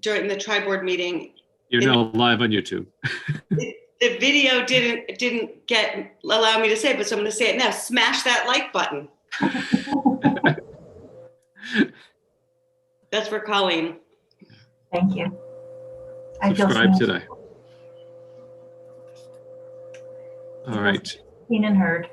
during the tri-board meeting. You're now live on YouTube. The video didn't allow me to say it, but so I'm going to say it now. Smash that like button. That's for Colleen. Thank you. Subscribe today. All right. Seen and heard.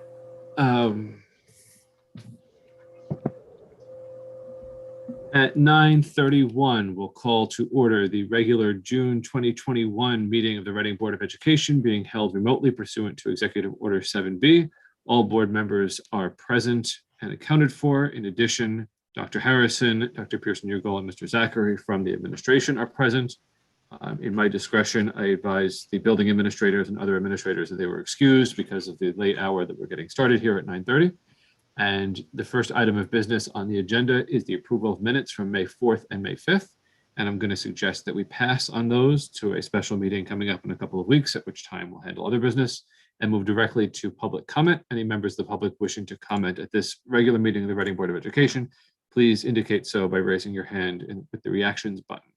At 9:31, we'll call to order the regular June 2021 meeting of the Reading Board of Education being held remotely pursuant to Executive Order 7B. All board members are present and accounted for. In addition, Dr. Harrison, Dr. Pearson-Urgel, and Mr. Zachary from the administration are present. In my discretion, I advise the building administrators and other administrators that they were excused because of the late hour that we're getting started here at 9:30. And the first item of business on the agenda is the approval of minutes from May 4th and May 5th. And I'm going to suggest that we pass on those to a special meeting coming up in a couple of weeks, at which time we'll handle other business and move directly to public comment. Any members of the public wishing to comment at this regular meeting of the Reading Board of Education, please indicate so by raising your hand and with the reactions button.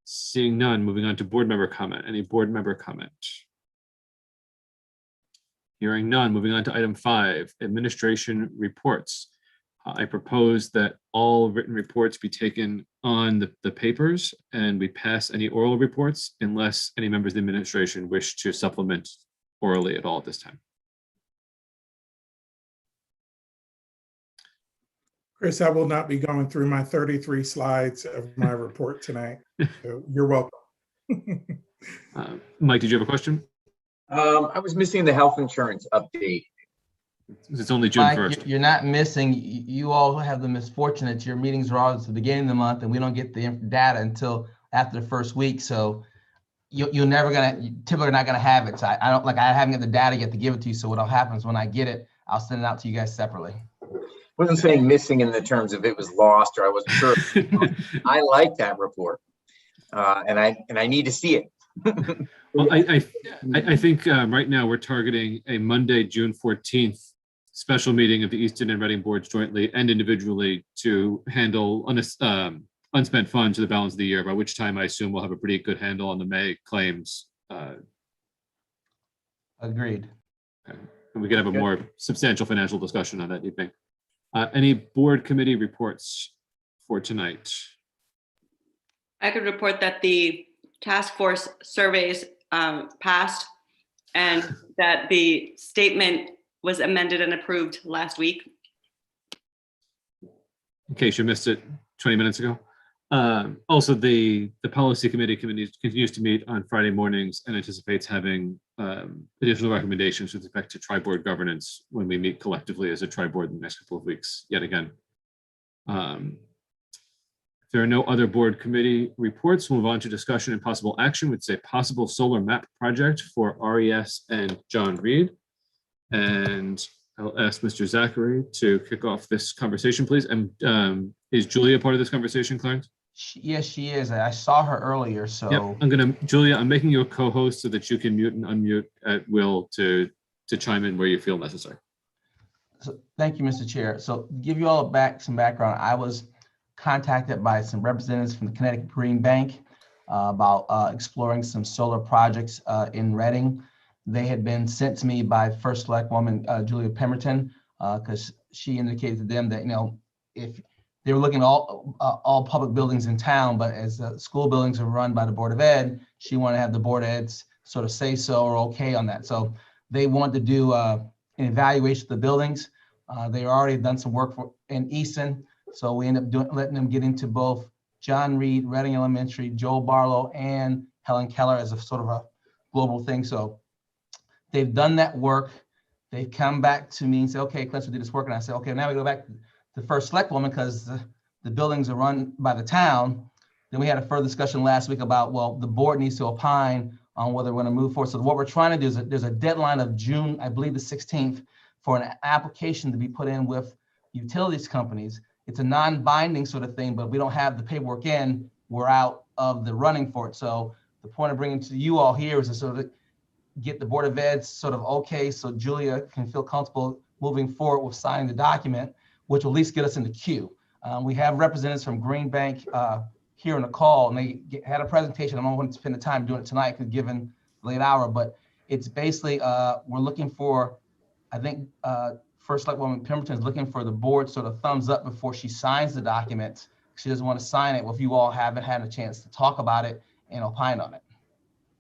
Seeing none, moving on to board member comment. Any board member comment? Hearing none, moving on to item 5, administration reports. I propose that all written reports be taken on the papers and we pass any oral reports unless any members of the administration wish to supplement orally at all at this time. Chris, I will not be going through my 33 slides of my report tonight. So you're welcome. Mike, did you have a question? I was missing the health insurance update. It's only June Mike, 1st. You're not missing. You all have the misfortune that your meetings are always at the beginning of the month, and we don't get the data until after the first week. So you're never typically not gonna have it. So I haven't got the data yet to give it to you. So what'll happen is when I get it, I'll send it out to you guys separately. I wasn't saying missing in the terms of it was lost or I wasn't sure. I like that report, and I need to see it. Well, I think right now we're targeting a Monday, June 14th special meeting of the Easton and Reading boards jointly and individually to handle unspent funds for the balance of the year, by which time I assume we'll have a pretty good handle on the May claims. Agreed. And we could have a more substantial financial discussion on that evening. Any board committee reports for tonight? I could report that the task force surveys passed and that the statement was amended and approved last week. In case you missed it 20 minutes ago. Also, the policy committee continues to meet on Friday mornings and anticipates having additional recommendations with respect to tri-board governance when we meet collectively as a tri-board in the next couple of weeks, yet again. If there are no other board committee reports, we'll move on to discussion and possible action, which is a possible solar map project for RES and John Reed. And I'll ask Mr. Zachary to kick off this conversation, please. And is Julia part of this conversation, Clarence? Yes, she is. I saw her earlier, so. Yep. Julia, I'm making you a co-host so that you can mute and unmute at will to chime in where you feel necessary. So thank you, Mr. Chair. So to give you all some background, I was contacted by some representatives from the Connecticut Green Bank about exploring some solar projects in Reading. They had been sent to me by First Select Woman Julia Pemberton, because she indicated to them that, you know, if they were looking at all public buildings in town, but as school buildings are run by the Board of Ed, she wanted to have the Board of Ed's sort of say so or okay on that. So they wanted to do an evaluation of the buildings. They already done some work in Easton, so we ended up letting them get into both John Reed, Reading Elementary, Joel Barlow, and Helen Keller as a sort of a global thing. So they've done that work. They've come back to me and said, okay, let's do this work. And I said, okay, now we go back to the First Select Woman because the buildings are run by the town. Then we had a further discussion last week about, well, the board needs to opine on whether we're going to move forward. So what we're trying to do is there's a deadline of June, I believe the 16th, for an application to be put in with utilities companies. It's a non-binding sort of thing, but we don't have the paperwork in, we're out of the running for it. So the point of bringing it to you all here is to sort of get the Board of Ed sort of okay, so Julia can feel comfortable moving forward with signing the document, which will at least get us in the queue. We have representatives from Green Bank here on the call, and they had a presentation. I don't want to spend the time doing it tonight because given the late hour, but it's basically we're looking for, I think First Selectwoman Pemberton is looking for the board sort of thumbs up before she signs the document. She doesn't want to sign it. Well, if you all haven't had a chance to talk about it and opine on it.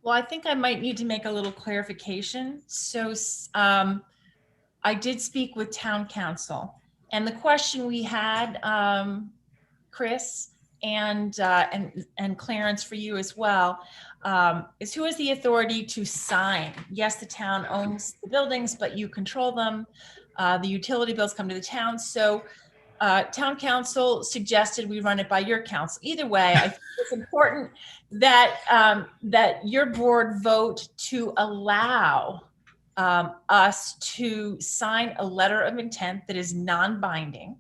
Well, I think I might need to make a little clarification. So I did speak with town council, and the question we had, Chris and Clarence, for you as well, is who has the authority to sign? Yes, the town owns the buildings, but you control them. The utility bills come to the town. So town council suggested we run it by your council. Either way, I think it's important that that your board vote to allow us to sign a letter of intent that is non-binding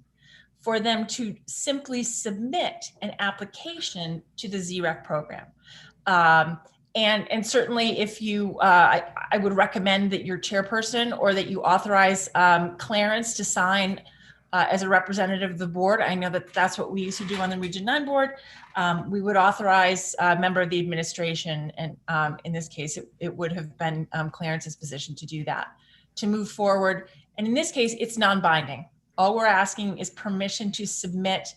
for them to simply submit an application to the ZREC program. And certainly if you, I would recommend that your chairperson or that you authorize Clarence to sign as a representative of the board. I know that that's what we used to do on the Region 9 board. We would authorize a member of the administration, and in this case, it would have been Clarence's position to do that, to move forward. And in this case, it's non-binding. All we're asking is permission to submit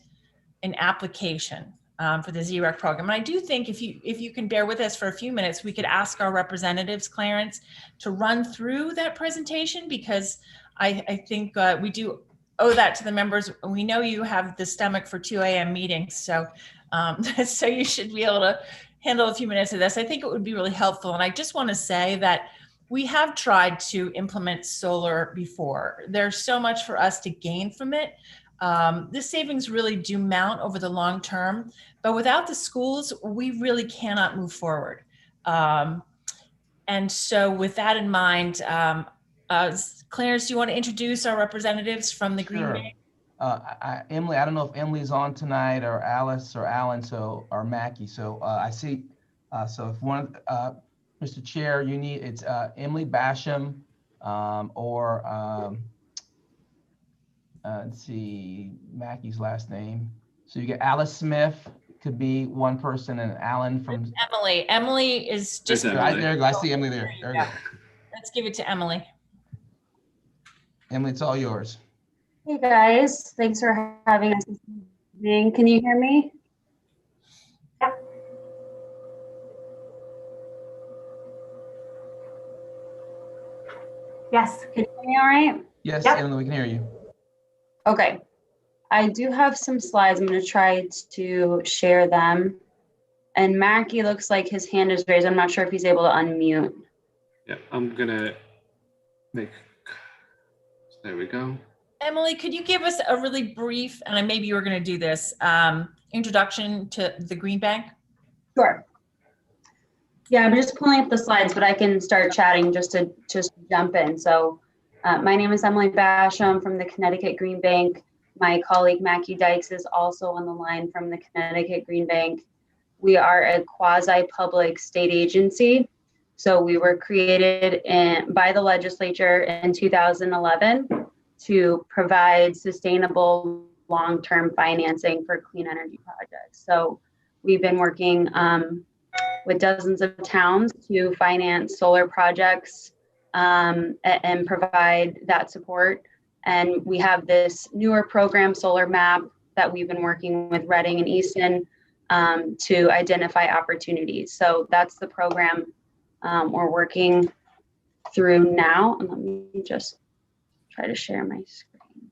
an application for the ZREC program. And I do think if you can bear with us for a few minutes, we could ask our representatives, Clarence, to run through that presentation, because I think we do owe that to the members. We know you have the stomach for 2 a.m. meetings, so so you should be able to handle a few minutes of this. I think it would be really helpful. And I just want to say that we have tried to implement solar before. There's so much for us to gain from it. The savings really do mount over the long term, but without the schools, we really cannot move forward. And so with that in mind, Clarence, do you want to introduce our representatives from the Green Sure. Bank? Emily, I don't know if Emily's on tonight, or Alice or Alan, or Mackie. So I see, so if one, Mr. Chair, you need, it's Emily Basham, or let's see, Mackie's last name. So you get Alice Smith, could be one person, and Alan from. Emily. Emily is just. There's Right Emily. there you go. I see Emily there. There we go. Let's give it to Emily. Emily, it's all yours. Hey guys, thanks for having us this evening. Can you hear me? Yes. Can you hear me all right? Yes, Yep. Emily, we can hear you. Okay. I do have some slides. I'm going to try to share them. And Mackie looks like his hand is raised. I'm not sure if he's able to unmute. Yeah, I'm gonna make, there we go. Emily, could you give us a really brief, and maybe you were going to do this, introduction to the Green Bank? Sure. Yeah, I'm just pulling up the slides, but I can start chatting just to jump in. So my name is Emily Basham from the Connecticut Green Bank. My colleague Mackie Dykes is also on the line from the Connecticut Green Bank. We are a quasi-public state agency. So we were created by the legislature in 2011 to provide sustainable long-term financing for clean energy projects. So we've been working with dozens of towns to finance solar projects and provide that support. And we have this newer program, Solar Map, that we've been working with Reading and Easton to identify opportunities. So that's the program we're working through now. And let me just try to share my screen.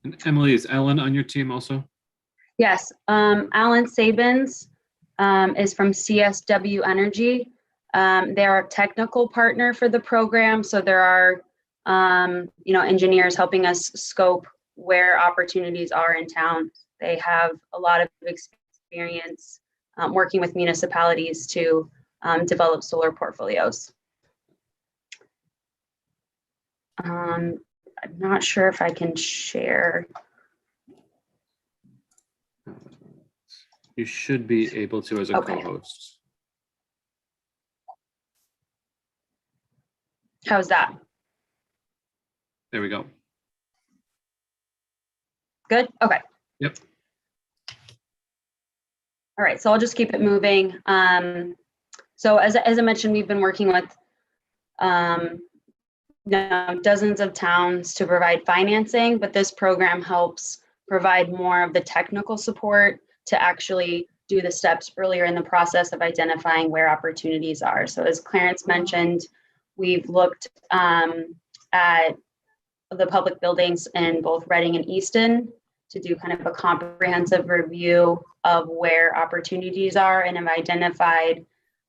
And Emily, is Ellen on your team also? Yes, Alan Sabins is from CSW Energy. They're a technical partner for the program. So there are engineers helping us scope where opportunities are in town. They have a lot of experience working with municipalities to develop solar portfolios. I'm not sure if I can share. You should be able to as a Okay. co-host. How's that? There we go. Good? Okay. Yep. All right, so I'll just keep it moving. So as I mentioned, we've been working with dozens of towns to provide financing, but this program helps provide more of the technical support to actually do the steps earlier in the process of identifying where opportunities are. So as Clarence mentioned, we've looked at the public buildings in both Reading and Easton to do kind of a comprehensive review of where opportunities are, and have identified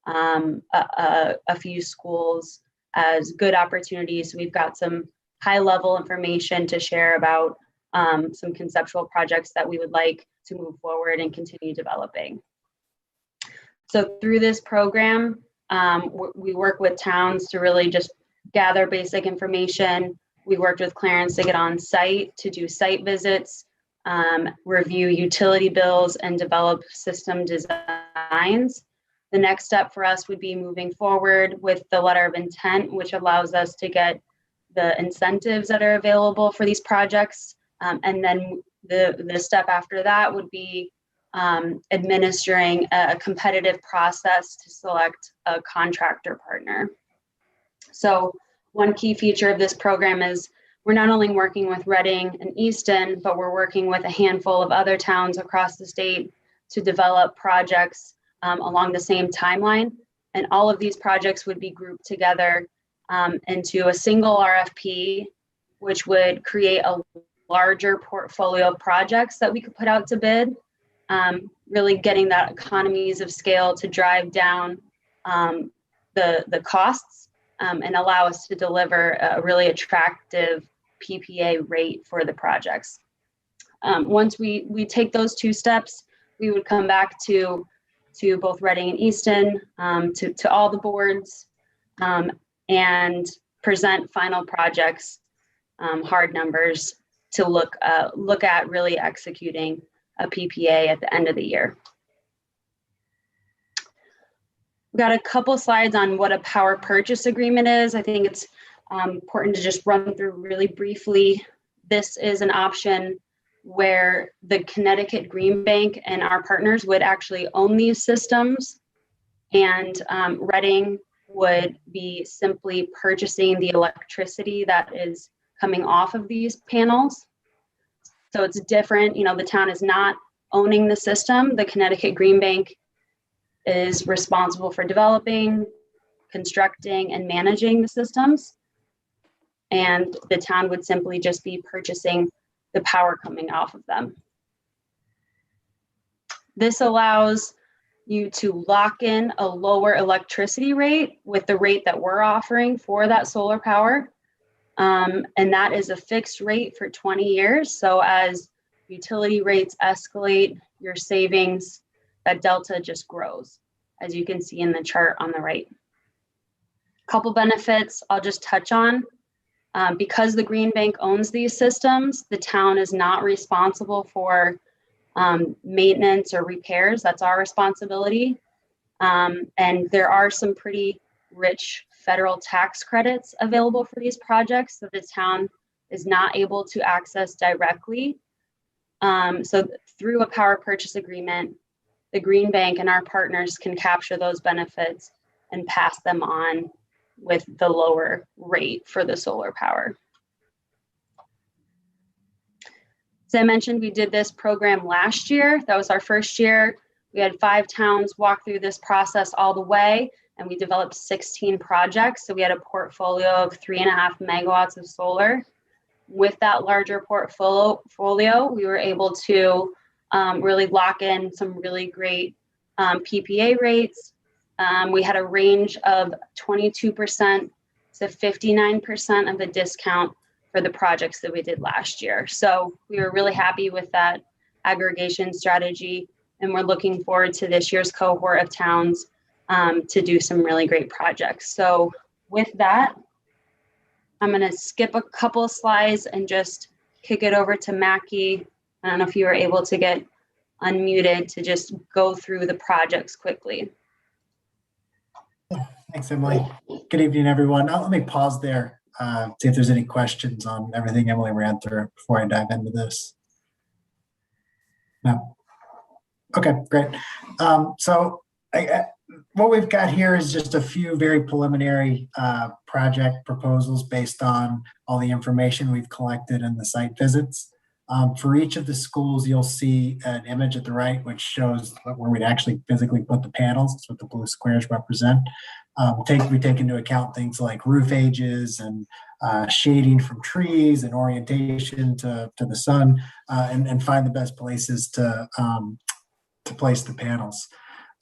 a few schools as good opportunities. We've got some high level information to share about some conceptual projects that we would like to move forward and continue developing. So through this program, we work with towns to really just gather basic information. We worked with Clarence to get on site to do site visits, review utility bills, and develop system designs. The next step for us would be moving forward with the letter of intent, which allows us to get the incentives that are available for these projects. And then the step after that would be administering a competitive process to select a contractor partner. So one key feature of this program is we're not only working with Reading and Easton, but we're working with a handful of other towns across the state to develop projects along the same timeline. And all of these projects would be grouped together into a single RFP, which would create a larger portfolio of projects that we could put out to bid, really getting that economies of scale to drive down the costs and allow us to deliver a really attractive PPA rate for the projects. Once we take those two steps, we would come back to both Reading and Easton, to all the boards, and present final projects, hard numbers to look at really executing a PPA at the end of the year. We've got a couple slides on what a power purchase agreement is. I think it's important to just run through really briefly. This is an option where the Connecticut Green Bank and our partners would actually own these systems, and Reading would be simply purchasing the electricity that is coming off of these panels. So it's different, the town is not owning the system. The Connecticut Green Bank is responsible for developing, constructing, and managing the systems. And the town would simply just be purchasing the power coming off of them. This allows you to lock in a lower electricity rate with the rate that we're offering for that solar power. And that is a fixed rate for 20 years. So as utility rates escalate, your savings, that delta just grows, as you can see in the chart on the right. Couple benefits I'll just touch on. Because the Green Bank owns these systems, the town is not responsible for maintenance or repairs. That's our responsibility. And there are some pretty rich federal tax credits available for these projects that the town is not able to access directly. So through a power purchase agreement, the Green Bank and our partners can capture those benefits and pass them on with the lower rate for the solar power. As I mentioned, we did this program last year. That was our first year. We had 5 towns walk through this process all the way, and we developed 16 projects. So we had a portfolio of 3.5 megawatts of solar. With that larger portfolio, we were able to really lock in some really great PPA rates. We had a range of 22% to 59% of the discount for the projects that we did last year. So we were really happy with that aggregation strategy, and we're looking forward to this year's cohort of towns to do some really great projects. So with that, I'm going to skip a couple of slides and just kick it over to Mackie. I don't know if you were able to get unmuted to just go through the projects quickly. Thanks, Emily. Good evening, everyone. Now, let me pause there, see if there's any questions on everything Emily ran through before I dive into this. No. Okay, great. So what we've got here is just a few very preliminary project proposals based on all the information we've collected in the site visits. For each of the schools, you'll see an image at the right, which shows where we'd actually physically put the panels. That's what the blue squares represent. We take into account things like roof ages and shading from trees and orientation to the sun, and find the best places to place the panels.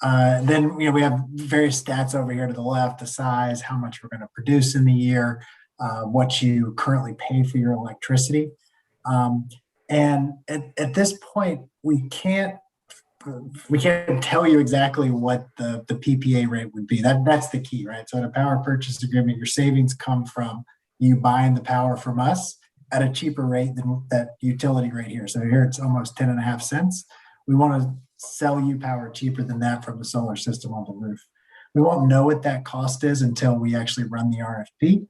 Then we have various stats over here to the left: the size, how much we're going to produce in the year, what you currently pay for your electricity. And at this point, we can't tell you exactly what the PPA rate would be. That's the key, right? So in a power purchase agreement, your savings come from you buying the power from us at a cheaper rate than that utility rate here. So here it's almost 10.5 cents. We want to sell you power cheaper than that from the solar system on the roof. We won't know what that cost is until we actually run the RFP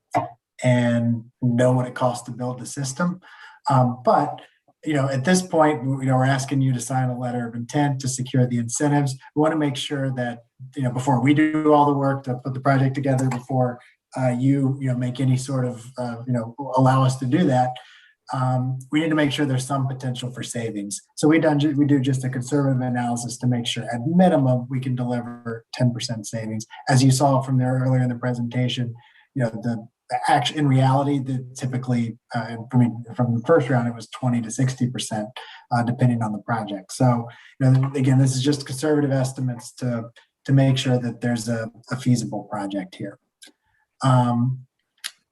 and know what it costs to build the system. But at this point, we're asking you to sign a letter of intent to secure the incentives. We want to make sure that, before we do all the work to put the project together, before you make any sort of, allow us to do that, we need to make sure there's some potential for savings. So we do just a conservative analysis to make sure at minimum we can deliver 10% savings. As you saw from there earlier in the presentation, in reality, typically, from the first round, it was 20 to 60%, depending on the project. So, again, this is just conservative estimates to make sure that there's a feasible project here.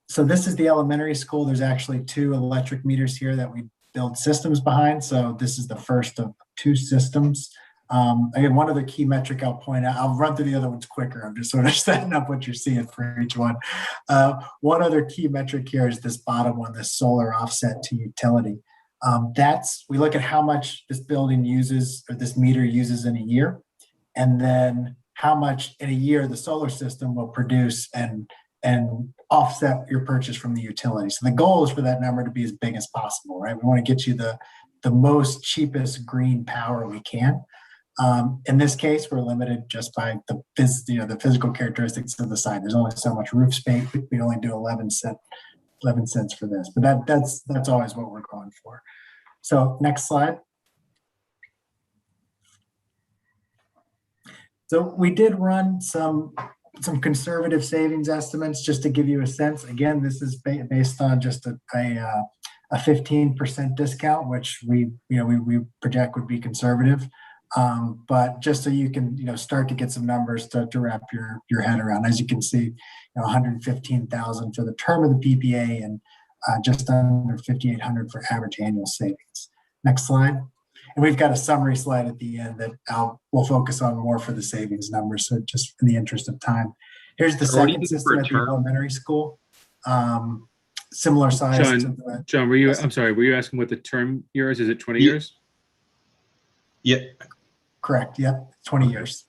So this is the elementary school. There's actually 2 electric meters here that we build systems behind. So this is the first of 2 systems. Again, one other key metric I'll point out, I'll run through the other ones quicker. I'm just sort of setting up what you're seeing for each one. One other key metric here is this bottom one, this solar offset to utility. We look at how much this building uses, or this meter uses in a year, and then how much in a year the solar system will produce and offset your purchase from the utility. So the goal is for that number to be as big as possible, right? We want to get you the most cheapest green power we can. In this case, we're limited just by the physical characteristics of the site. There's only so much roof space. We only do 11 cents for this, but that's always what we're going for. So next slide. So we did run some conservative savings estimates just to give you a sense. Again, this is based on just a 15% discount, which we project would be conservative. But just so you can start to get some numbers to wrap your head around. As you can see, $115,000 for the term of the PPA and just under $5,800 for average annual savings. Next slide. And we've got a summary slide at the end that we'll focus on more for the savings numbers. So just in the interest of time, here's the second system at the elementary school. Similar size. John, were you asking what the term year is? Is it 20 years? Yeah. Correct. Yep. 20 years.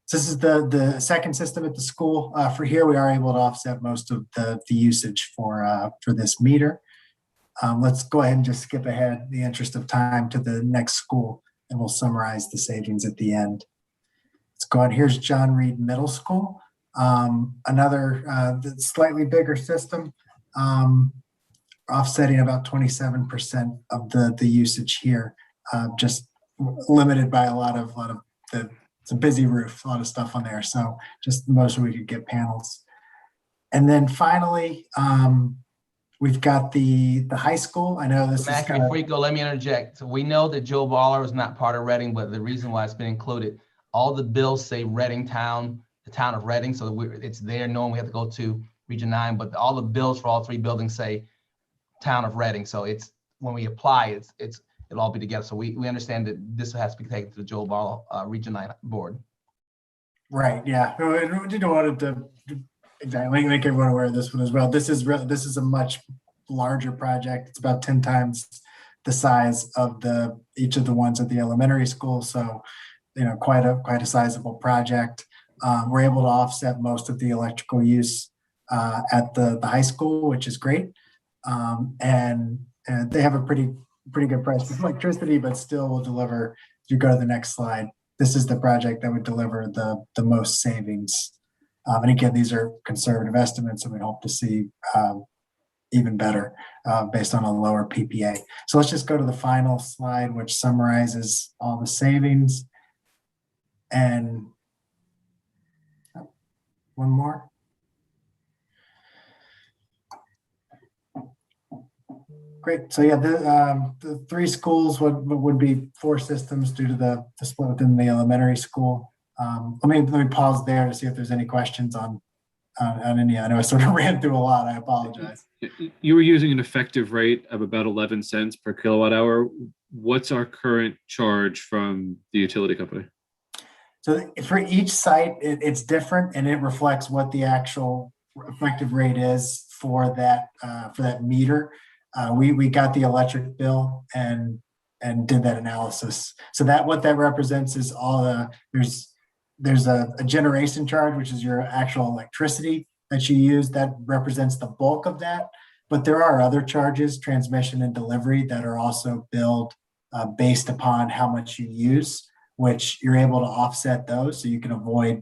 So this is the second system at the school. For here, we are able to offset most of the usage for this meter. Let's go ahead and just skip ahead in the interest of time to the next school, and we'll summarize the savings at the end. Let's go on. Here's John Reed Middle School. Another slightly bigger system, offsetting about 27% of the usage here, just limited by a lot of it's a busy roof, a lot of stuff on there. So just the most we could get panels. And then finally, we've got the high school. I know this Mac, before you go, let me interject. So we know that Joe Baller is not part of Reading, but the reason why it's been included, all the bills say Reading Town, the town of Reading, so it's there knowing we have to go to Region 9, but all the bills for all 3 buildings say town of Reading. So it's when we apply, it'll all be together. So we understand that this has to be taken to the Joe Baller Region 9 board. Right. Yeah. We didn't want to exactly make everyone aware of this one as well. This is a much larger project. It's about 10 times the size of each of the ones at the elementary school. So, quite a sizable project. We're able to offset most of the electrical use at the high school, which is great. And they have a pretty pretty good price for electricity, but still will deliver, if you go to the next slide, this is the project that would deliver the most savings. And again, these are conservative estimates, and we hope to see even better based on a lower PPA. So let's just go to the final slide, which summarizes all the savings. And one more. Great. So yeah, the three schools would be 4 systems due to the split within the elementary school. Let me pause there to see if there's any questions on any. I know I sort of ran through a lot. I apologize. You were using an effective rate of about 11 cents per kilowatt hour. What's our current charge from the utility company? So for each site, it's different, and it reflects what the actual effective rate is for that meter. We got the electric bill and did that analysis. So what that represents is all there's a generation charge, which is your actual electricity that you use. That represents the bulk of that. But there are other charges, transmission and delivery, that are also billed based upon how much you use, which you're able to offset those, so you can avoid,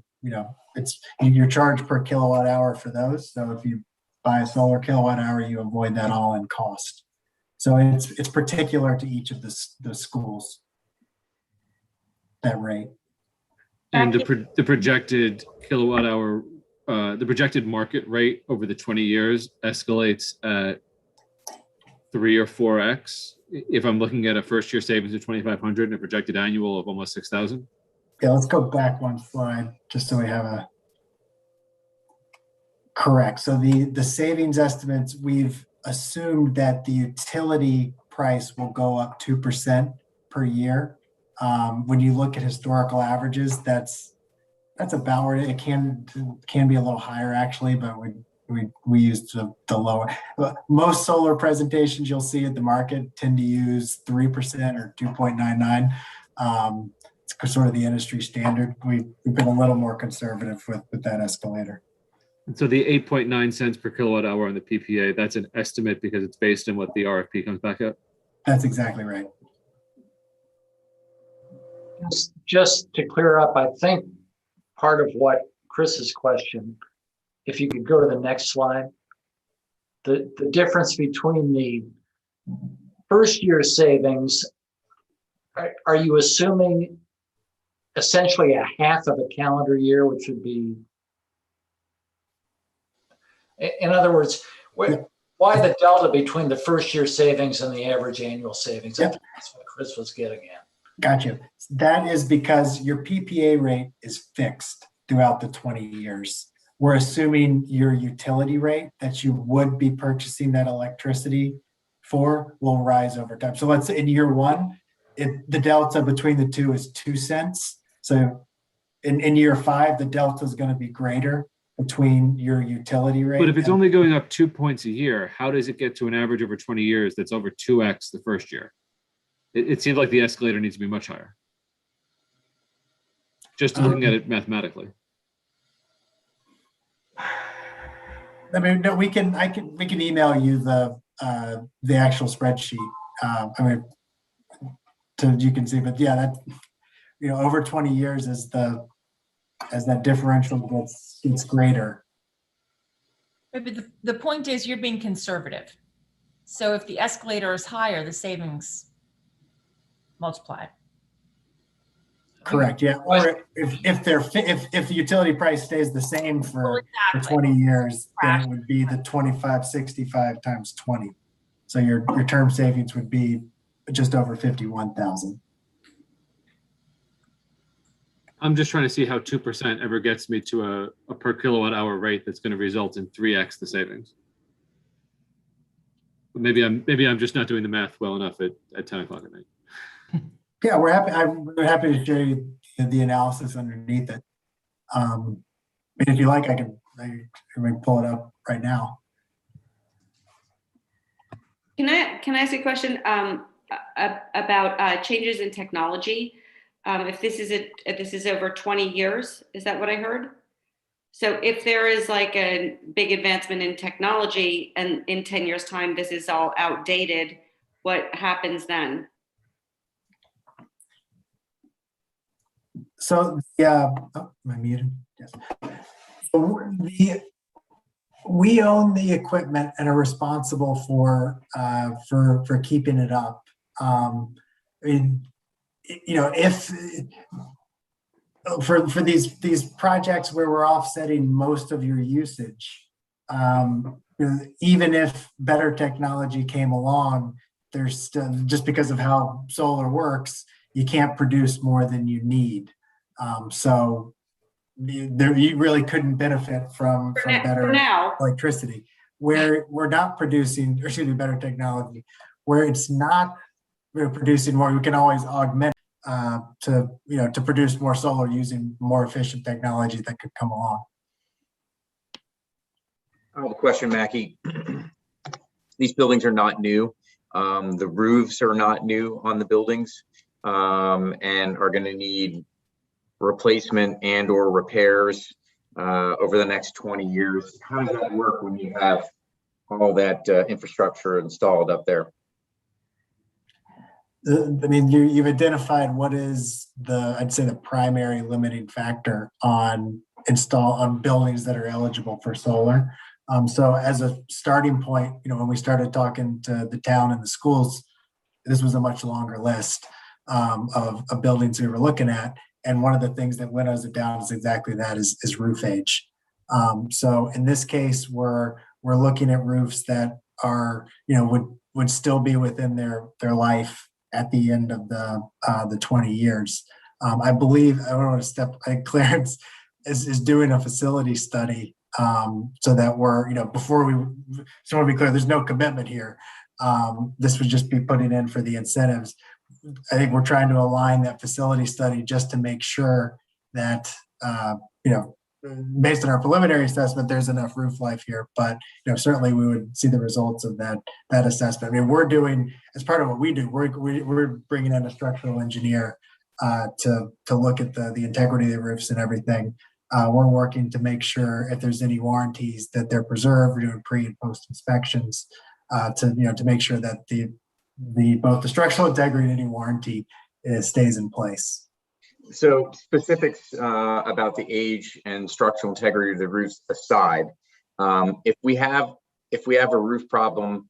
it's your charge per kilowatt hour for those. So if you buy a solar kilowatt hour, you avoid that all in cost. So it's particular to each of the schools, that rate. And the projected kilowatt hour, the projected market rate over the 20 years escalates at 3 or 4x. If I'm looking at a first year savings of 2,500 and a projected annual of almost 6,000. Yeah, let's go back one slide just so we have a correct. So the savings estimates, we've assumed that the utility price will go up 2% per year. When you look at historical averages, that's about where it can be a little higher actually, but we used the lower. Most solar presentations you'll see at the market tend to use 3% or 2.99. It's sort of the industry standard. We've been a little more conservative with that escalator. And so the 8.9 cents per kilowatt hour on the PPA, that's an estimate because it's based on what the RFP comes back at? That's exactly right. Just to clear up, I think part of what Chris's question, if you could go to the next slide, the difference between the first year savings, are you assuming essentially a half of a calendar year, which would be, in other words, why the delta between the first year savings and the average annual savings? That's what Chris was getting at. Gotcha. That is because your PPA rate is fixed throughout the 20 years. We're assuming your utility rate that you would be purchasing that electricity for will rise over time. So let's say in year one, the delta between the two is 2 cents. So in year 5, the delta is going to be greater between your utility rate. But if it's only going up 2 points a year, how does it get to an average over 20 years that's over 2x the first year? It seems like the escalator needs to be much higher. Just looking at it mathematically. I mean, no, we can email you the actual spreadsheet. You can see, but yeah, that over 20 years as that differential gets greater. But the point is you're being conservative. So if the escalator is higher, the savings multiply. Correct. Yeah. Or if the utility price stays the same for 20 years, then it would be the 2565 times 20. So your term savings would be just over 51,000. I'm just trying to see how 2% ever gets me to a per kilowatt hour rate that's going to result in 3x the savings. But maybe I'm just not doing the math well enough at 10 o'clock at night. Yeah, we're happy to show you the analysis underneath it. If you like, I can pull it up right now. Can I ask a question about changes in technology? If this is over 20 years, is that what I heard? So if there is like a big advancement in technology and in 10 years time, this is all outdated, what happens then? So, am I muted? Yes. So we own the equipment and are responsible for keeping it up. I mean, if for these projects where we're offsetting most of your usage, even if better technology came along, there's still, just because of how solar works, you can't produce more than you need. So you really couldn't benefit from better electricity. Where we're not producing, or excuse me, better technology, where it's not producing more, we can always augment to produce more solar using more efficient technology that could come along. I have a question, Mackie. These buildings are not new. The roofs are not new on the buildings, and are going to need replacement and or repairs over the next 20 years. How does that work when you have all that infrastructure installed up there? I mean, you've identified what is I'd say the primary limiting factor on buildings that are eligible for solar. So as a starting point, when we started talking to the town and the schools, this was a much longer list of buildings we were looking at. And one of the things that winnows it down is exactly that, is roof age. So in this case, we're looking at roofs that are, would still be within their life at the end of the 20 years. I believe, I don't want to step, I think Clarence is doing a facility study so that we're, before we, so I want to be clear, there's no commitment here. This would just be putting in for the incentives. I think we're trying to align that facility study just to make sure that, based on our preliminary assessment, there's enough roof life here. But certainly we would see the results of that assessment. I mean, we're doing, as part of what we do, we're bringing in a structural engineer to look at the integrity of the roofs and everything. We're working to make sure if there's any warranties that they're preserved. We're doing pre and post inspections to make sure that both the structural integrity and any warranty stays in place. So specifics about the age and structural integrity of the roofs aside, if we have a roof problem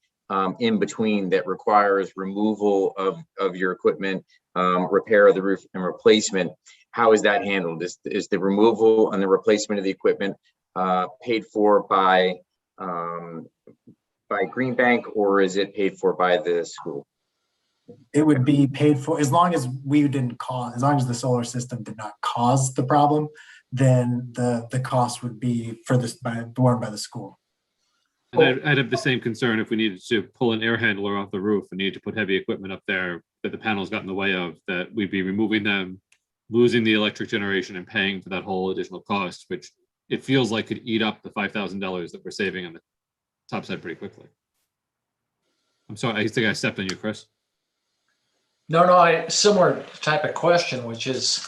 in between that requires removal of your equipment, repair of the roof and replacement, how is that handled? Is the removal and the replacement of the equipment paid for by Green Bank, or is it paid for by the school? It would be paid for as long as as long as the solar system did not cause the problem, then the cost would be borne by the school. And I'd have the same concern if we needed to pull an air handler off the roof and needed to put heavy equipment up there that the panels got in the way of, that we'd be removing them, losing the electric generation and paying for that whole additional cost, which it feels like could eat up the $5,000 that we're saving on the top side pretty quickly. I'm sorry, I think I stepped on you, Chris. No, similar type of question, which is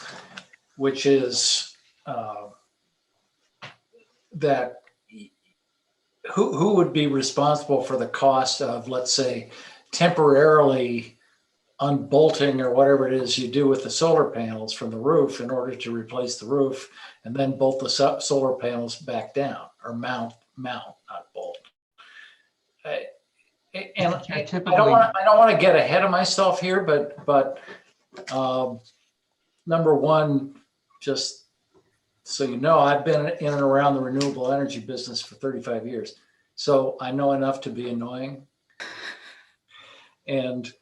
that who would be responsible for the cost of, let's say, temporarily unbolting or whatever it is you do with the solar panels from the roof in order to replace the roof, and then bolt the solar panels back down, or mount, not bolt. And I don't want to get ahead of myself here, but number one, just so you know, I've been in and around the renewable energy business for 35 years. So I know enough to be annoying. And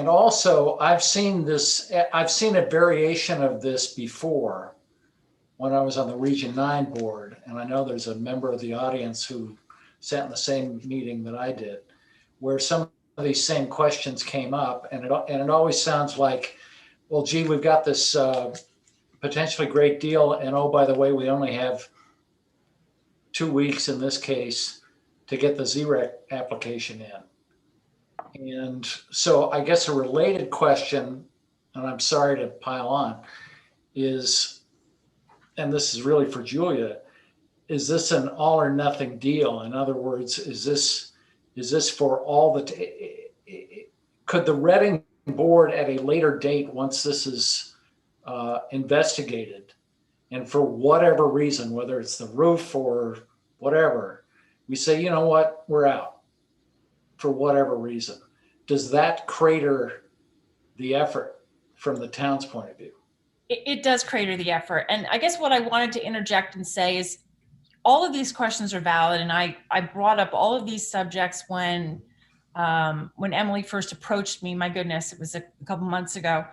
also I've seen a variation of this before when I was on the Region 9 board. And I know there's a member of the audience who sat in the same meeting that I did, where some of these same questions came up, and it always sounds like, well, gee, we've got this potentially great deal, and oh, by the way, we only have 2 weeks in this case to get the ZREC application in. And so I guess a related question, and I'm sorry to pile on, is, and this is really for Julia, is this an all or nothing deal? In other words, is this for all could the Reading board at a later date, once this is investigated, and for whatever reason, whether it's the roof or whatever, we say, you know what, we're out for whatever reason. Does that crater the effort from the town's point of view? It does crater the effort. And I guess what I wanted to interject and say is all of these questions are valid. And I brought up all of these subjects when Emily first approached me. My goodness, it was a couple months ago.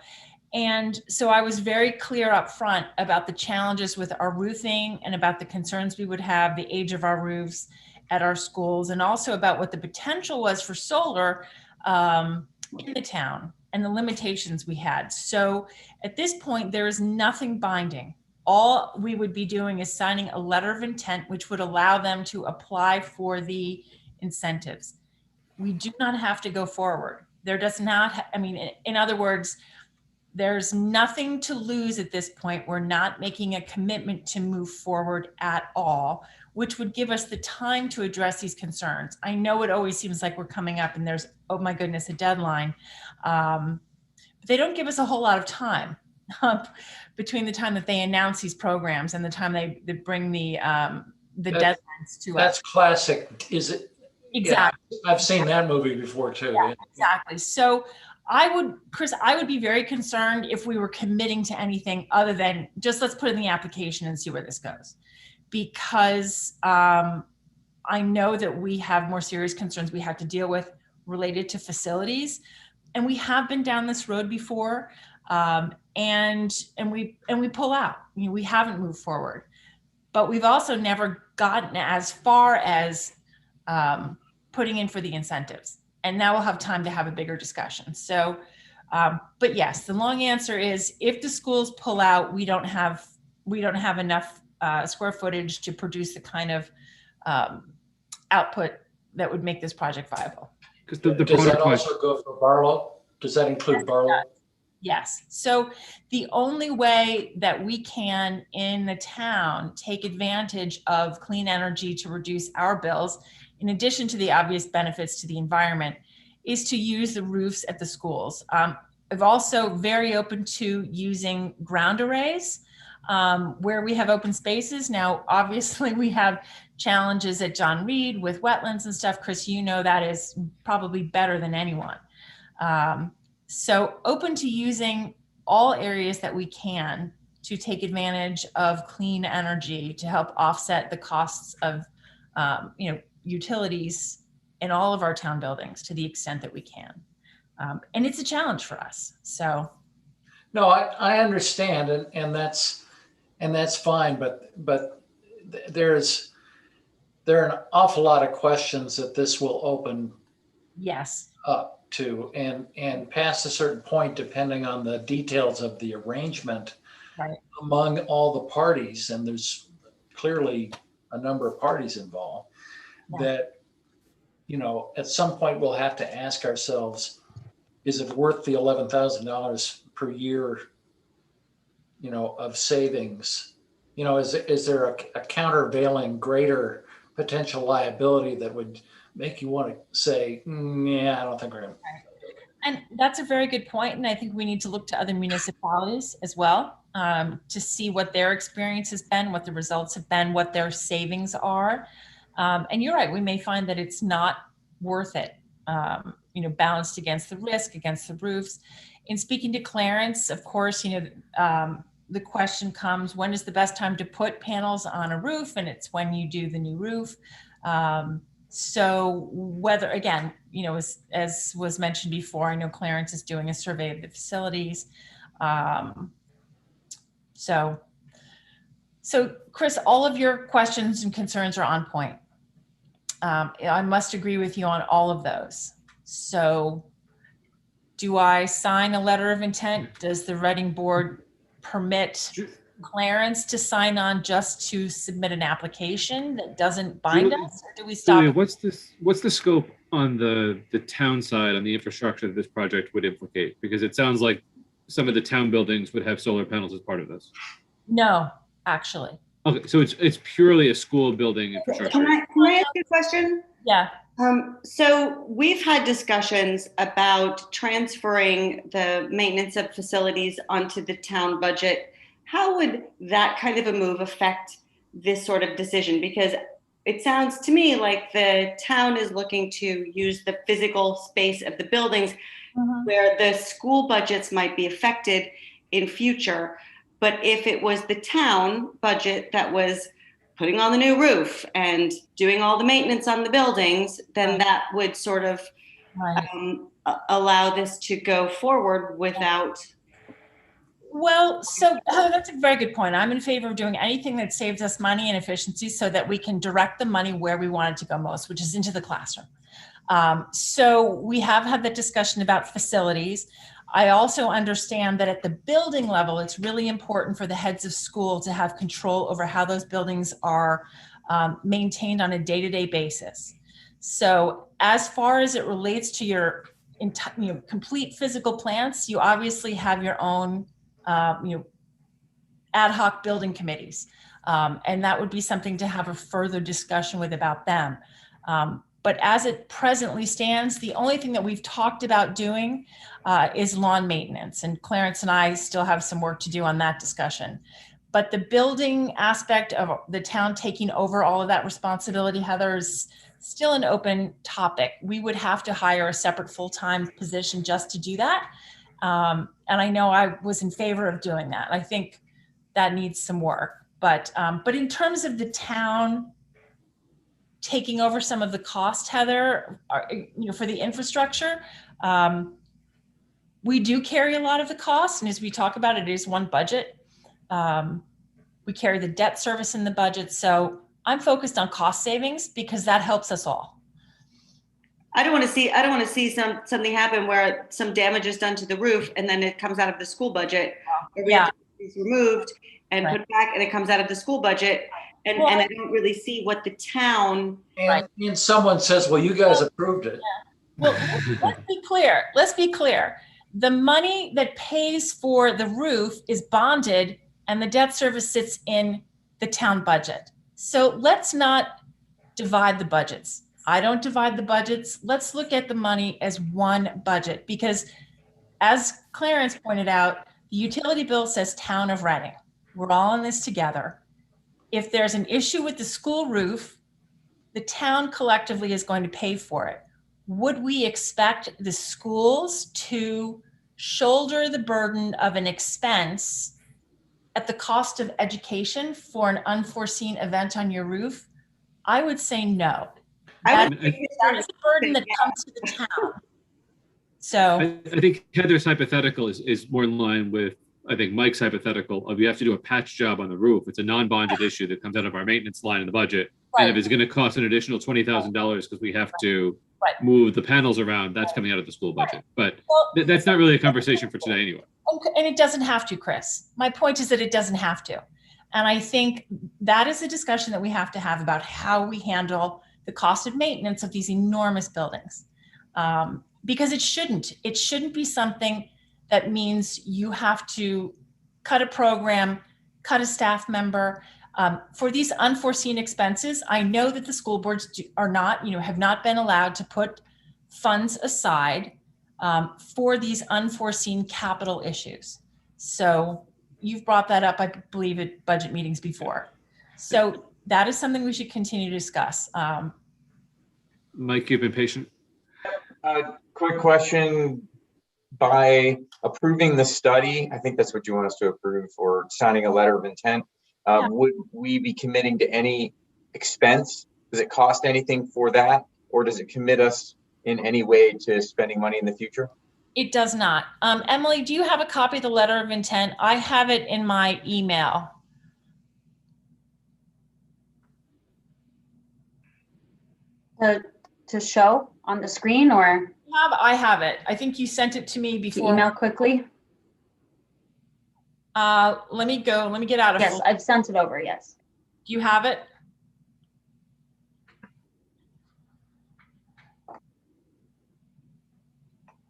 And so I was very clear up front about the challenges with our roofing and about the concerns we would have, the age of our roofs at our schools, and also about what the potential was for solar in the town and the limitations we had. So at this point, there is nothing binding. All we would be doing is signing a letter of intent, which would allow them to apply for the incentives. We do not have to go forward. There does not, I mean, in other words, there's nothing to lose at this point. We're not making a commitment to move forward at all, which would give us the time to address these concerns. I know it always seems like we're coming up and there's, oh my goodness, a deadline. But they don't give us a whole lot of time between the time that they announce these programs and the time they bring the deadlines to us. That's classic. Is it? Exactly. Yeah, I've seen that movie before too. Yeah, exactly. So Chris, I would be very concerned if we were committing to anything other than just let's put in the application and see where this goes. Because I know that we have more serious concerns we have to deal with related to facilities. And we have been down this road before, and we pull out. You know, we haven't moved forward, but we've also never gotten as far as putting in for the incentives. And now we'll have time to have a bigger discussion. So, but yes, the long answer is if the schools pull out, we don't have enough square footage to produce the kind of output that would make this project viable. Because does that also go for Barlow? Does that include Barlow? Yes. So the only way that we can in the town take advantage of clean energy to reduce our bills, in addition to the obvious benefits to the environment, is to use the roofs at the schools. I'm also very open to using ground arrays where we have open spaces. Now, obviously, we have challenges at John Reed with wetlands and stuff. Chris, you know that is probably better than anyone. So open to using all areas that we can to take advantage of clean energy to help offset the costs of utilities in all of our town buildings to the extent that we can. And it's a challenge for us. So no, I understand, and that's fine, but there are an awful lot of questions that this will open yes up to, and past a certain point, depending on the details of the arrangement right. among all the parties, and there's clearly a number of parties involved, that, you know, at some point we'll have to ask ourselves, is it worth the $11,000 per year, you know, of savings? You know, is there a countervailing greater potential liability that would make you want to say, yeah, I don't think we're going to. And that's a very good point. And I think we need to look to other municipalities as well to see what their experience has been, what the results have been, what their savings are. And you're right, we may find that it's not worth it, you know, balanced against the risk, against the roofs. In speaking to Clarence, of course, you know, the question comes, when is the best time to put panels on a roof? And it's when you do the new roof. So whether, again, you know, as was mentioned before, I know Clarence is doing a survey of the facilities. So Chris, all of your questions and concerns are on point. I must agree with you on all of those. So do I sign a letter of intent? Does the Reading board permit Clarence to sign on just to submit an application that doesn't bind us, or do we stop? Julia, what's the scope on the town side, on the infrastructure that this project would implicate? Because it sounds like some of the town buildings would have solar panels as part of this. No, actually. Okay, so it's purely a school building infrastructure. Can I ask you a question? Yeah. So we've had discussions about transferring the maintenance of facilities onto the town budget. How would that kind of a move affect this sort of decision? Because it sounds to me like the town is looking to use the physical space of the buildings where the school budgets might be affected in future. But if it was the town budget that was putting on the new roof and doing all the maintenance on the buildings, then that would sort of allow this to go forward without. Well, so that's a very good point. I'm in favor of doing anything that saves us money and efficiency so that we can direct the money where we want it to go most, which is into the classroom. So we have had that discussion about facilities. I also understand that at the building level, it's really important for the heads of school to have control over how those buildings are maintained on a day-to-day basis. So as far as it relates to your complete physical plants, you obviously have your own ad hoc building committees. And that would be something to have a further discussion with about them. But as it presently stands, the only thing that we've talked about doing is lawn maintenance. And Clarence and I still have some work to do on that discussion. But the building aspect of the town taking over all of that responsibility, Heather, is still an open topic. We would have to hire a separate full-time position just to do that. And I know I was in favor of doing that. I think that needs some work. But in terms of the town taking over some of the cost, Heather, for the infrastructure, we do carry a lot of the costs. And as we talk about, it is one budget. We carry the debt service in the budget. So I'm focused on cost savings because that helps us all. I don't want to see something happen where some damage is done to the roof and then it comes out of the school budget. Yeah. It's removed and put back and it comes out of the school budget. And I don't really see what the town. And someone says, well, you guys approved it. Well, let's be clear. Let's be clear. The money that pays for the roof is bonded and the debt service sits in the town budget. So let's not divide the budgets. I don't divide the budgets. Let's look at the money as one budget because as Clarence pointed out, the utility bill says Town of Reading. We're all in this together. If there's an issue with the school roof, the town collectively is going to pay for it. Would we expect the schools to shoulder the burden of an expense at the cost of education for an unforeseen event on your roof? I would say no. That is a burden that comes to the town. So I think Heather's hypothetical is more in line with, I think, Mike's hypothetical of you have to do a patch job on the roof. It's a non-bonded issue that comes out of our maintenance line in the budget. And if it's going to cost an additional $20,000 because we have to move the panels around, that's coming out of the school budget. But that's not really a conversation for today anyway. And it doesn't have to, Chris. My point is that it doesn't have to. And I think that is a discussion that we have to have about how we handle the cost of maintenance of these enormous buildings. Because it shouldn't be something that means you have to cut a program, cut a staff member. For these unforeseen expenses, I know that the school boards have not been allowed to put funds aside for these unforeseen capital issues. So you've brought that up, I believe, at budget meetings before. So that is something we should continue to discuss. Mike, you've been patient. Quick question. By approving the study, I think that's what you want us to approve, or signing a letter of intent, would we be committing to any expense? Does it cost anything for that? Or does it commit us in any way to spending money in the future? It does not. Emily, do you have a copy of the letter of intent? I have it in my email. To show on the screen, or? I have it. I think you sent it to me before. Email quickly. Let me go. Let me get out of. Yes, I've sent it over. Yes. Do you have it?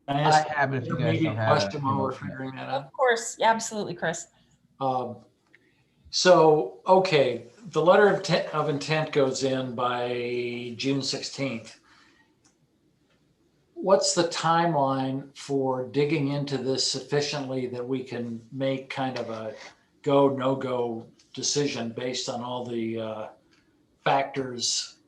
I have it if you guys don't have it. Question while we're figuring that out. Of course, absolutely, Chris. So, okay, the letter of intent goes in by June 16th. What's the timeline for digging into this sufficiently that we can make kind of a go, no-go decision based on all the factors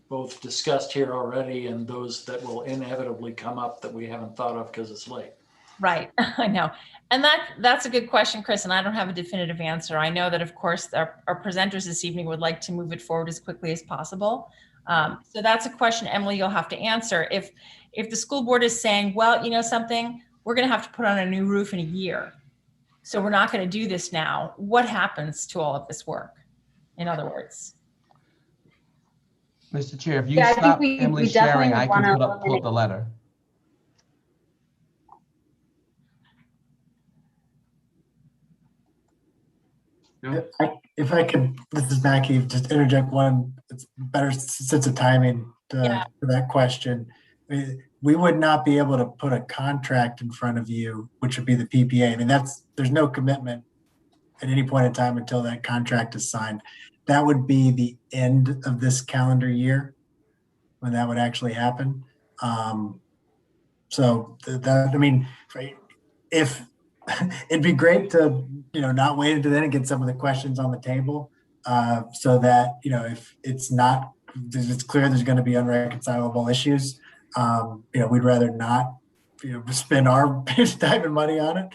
both discussed here already and those that will inevitably come up that we haven't thought of because it's late? Right, I know. And that's a good question, Chris, and I don't have a definitive answer. I know that, of course, our presenters this evening would like to move it forward as quickly as possible. So that's a question, Emily, you'll have to answer. If the school board is saying, well, you know something, we're going to have to put on a new roof in a year, so we're not going to do this now, what happens to all of this work, in other words? Mr. Chair, if you Yeah, I think stop we Emily definitely sharing, I can wanna pull up the letter. No? If I could, this is Mackie, just interject one, it's better sense of timing Yeah. for that question. We would not be able to put a contract in front of you, which would be the PPA. I mean, there's no commitment at any point in time until that contract is signed. That would be the end of this calendar year when that would actually happen. So that, I mean, if it'd be great to, not wait until then and get some of the questions on the table, so that, if it's clear there's going to be unreconcilable issues, we'd rather not, spend our time and money on it.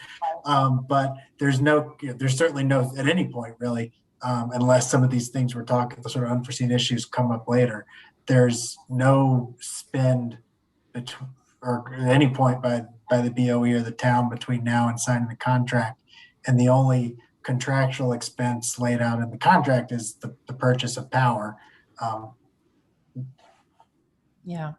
But there's certainly no, at any point really, unless some of these things we're talking, the sort of unforeseen issues come up later, there's no spend or at any point by the BOE or the town between now and signing the contract. And the only contractual expense laid out in the contract is the purchase of power. Yeah.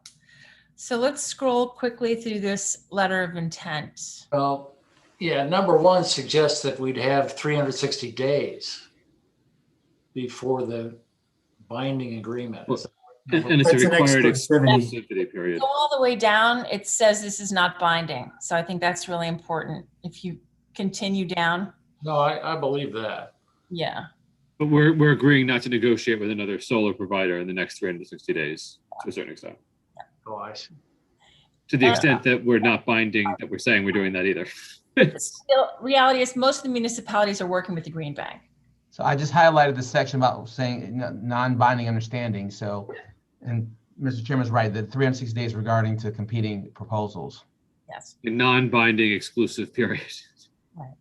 So let's scroll quickly through this letter of intent. Well, yeah, number one suggests that we'd have 360 days before the binding agreement. Well, and it's a It's an required exclusivity. exclusivity period. Go all the way down, it says this is not binding. So I think that's really important. If you continue down. No, I believe that. Yeah. But we're agreeing not to negotiate with another solar provider in the next 360 days to a certain extent. Oh, I see. To the extent that we're not binding, that we're saying we're doing that either. Still, reality is most of the municipalities are working with the Green Bank. So I just highlighted the section about saying non-binding understanding. So, and Mr. Chairman's right, that 360 days regarding to competing proposals. Yes. A non-binding exclusive period. Right.